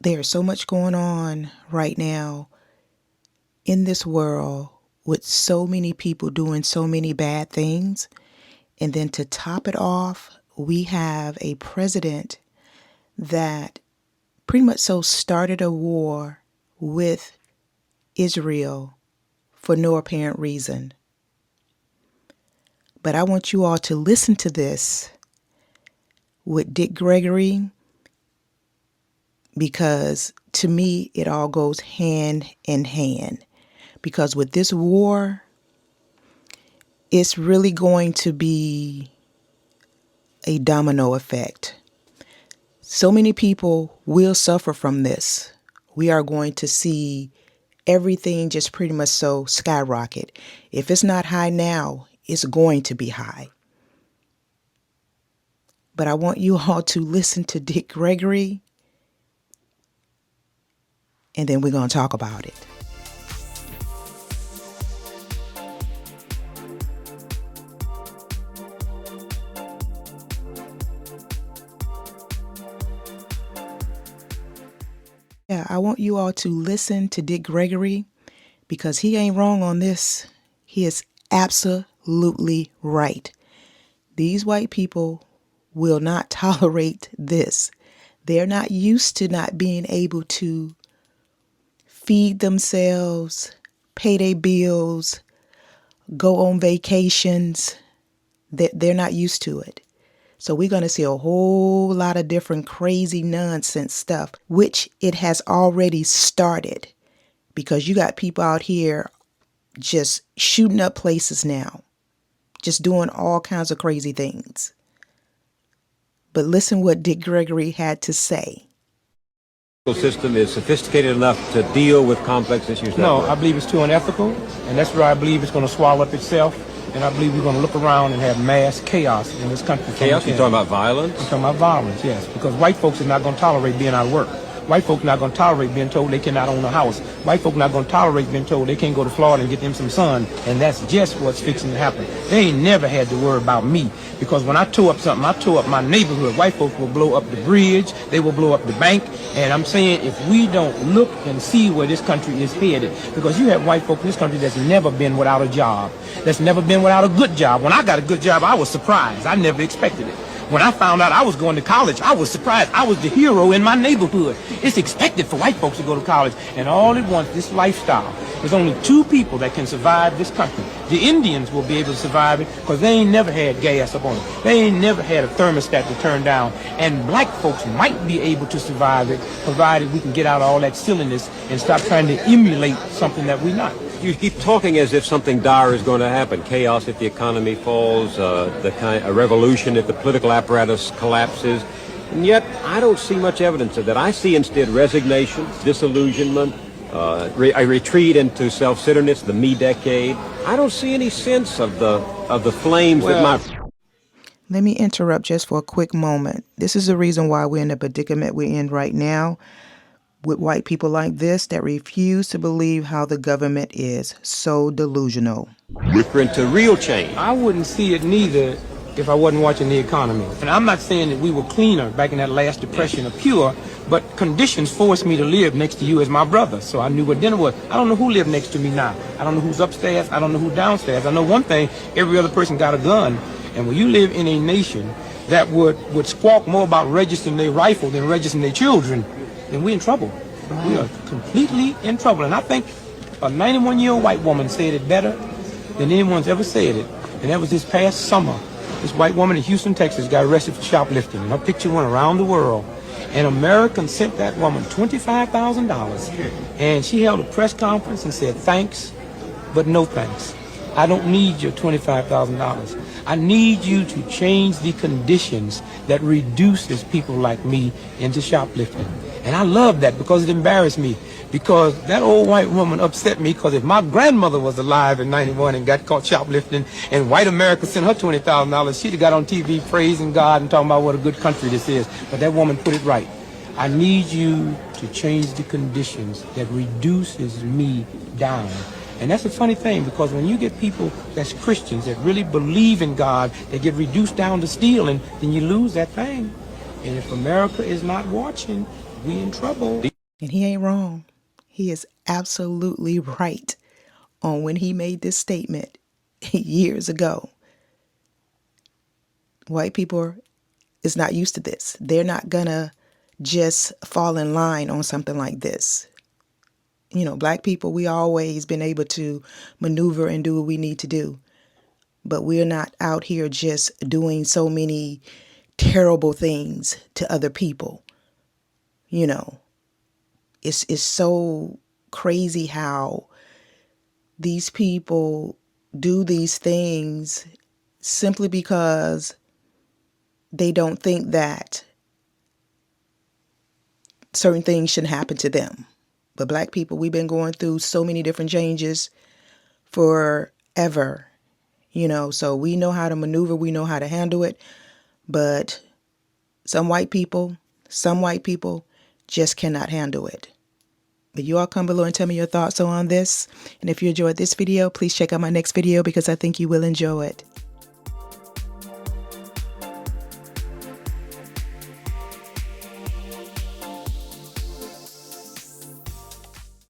There's so much going on right now in this world with so many people doing so many bad things. And then to top it off, we have a president that pretty much so started a war with Israel for no apparent reason. But I want you all to listen to this with Dick Gregory, because to me, it all goes hand in hand. Because with this war, it's really going to be a domino effect. So many people will suffer from this. We are going to see everything just pretty much so skyrocket. If it's not high now, it's going to be high. But I want you all to listen to Dick Gregory, and then we're going to talk about it. Yeah, I want you all to listen to Dick Gregory, because he ain't wrong on this. He is absolutely right. These white people will not tolerate this. They're not used to not being able to feed themselves, pay their bills, go on vacations. They're not used to it. So we're going to see a whole lot of different crazy nonsense stuff, which it has already started, because you got people out here just shooting up places now, just doing all kinds of crazy things. But listen what Dick Gregory had to say. The system is sophisticated enough to deal with complex issues? No, I believe it's too unethical, and that's where I believe it's going to swallow up itself. And I believe we're going to look around and have mass chaos in this country. Chaos? You're talking about violence? I'm talking about violence, yes. Because white folks are not going to tolerate being out of work. White folks are not going to tolerate being told they cannot own a house. White folks are not going to tolerate being told they can't go to Florida and get them some sun. And that's just what's fixing to happen. They ain't never had to worry about me. Because when I tore up something, I tore up my neighborhood. White folks will blow up the bridge. They will blow up the bank. And I'm saying, if we don't look and see where this country is headed, because you have white folk in this country that's never been without a job, that's never been without a good job. When I got a good job, I was surprised. I never expected it. When I found out I was going to college, I was surprised. I was the hero in my neighborhood. It's expected for white folks to go to college, and all it wants, this lifestyle. There's only two people that can survive this country. The Indians will be able to survive it because they ain't never had gas up on them. They ain't never had a thermostat to turn down. And black folks might be able to survive it, provided we can get out all that silliness and stop trying to emulate something that we're not. You keep talking as if something dire is going to happen. Chaos if the economy falls, a revolution if the political apparatus collapses. And yet, I don't see much evidence of that. I see instead resignation, disillusionment, a retreat into self-centeredness, the me decade. I don't see any sense of the flames that might... Let me interrupt just for a quick moment. This is the reason why we're in the predicament we're in right now, with white people like this that refuse to believe how the government is so delusional. We're into real change. I wouldn't see it neither if I wasn't watching the economy. And I'm not saying that we were cleaner back in that last depression or pure, but conditions forced me to live next to you as my brother, so I knew what dinner was. I don't know who lived next to me now. I don't know who's upstairs. I don't know who's downstairs. I know one thing, every other person got a gun. And when you live in a nation that would squawk more about registering their rifle than registering their children, then we're in trouble. We are completely in trouble. And I think a 91-year-old white woman said it better than anyone's ever said it. And that was this past summer. This white woman in Houston, Texas got arrested for shoplifting. And her picture went around the world. And Americans sent that woman $25,000. And she held a press conference and said, thanks, but no thanks. I don't need your $25,000. I need you to change the conditions that reduces people like me into shoplifting. And I love that because it embarrassed me. Because that old white woman upset me, because if my grandmother was alive in 91 and got caught shoplifting and white America sent her $20,000, she'd have got on TV praising God and talking about what a good country this is. But that woman put it right. I need you to change the conditions that reduces me down. And that's a funny thing, because when you get people that's Christians that really believe in God, they get reduced down to stealing, then you lose that thing. And if America is not watching, we in trouble. And he ain't wrong. He is absolutely right on when he made this statement years ago. White people is not used to this. They're not gonna just fall in line on something like this. You know, black people, we always been able to maneuver and do what we need to do. But we're not out here just doing so many terrible things to other people. You know, it's so crazy how these people do these things simply because they don't think that certain things shouldn't happen to them. But black people, we've been going through so many different changes forever, you know, so we know how to maneuver, we know how to handle it. But some white people just cannot handle it. But you all come below and tell me your thoughts on this. And if you enjoyed this video, please check out my next video because I think you will enjoy it.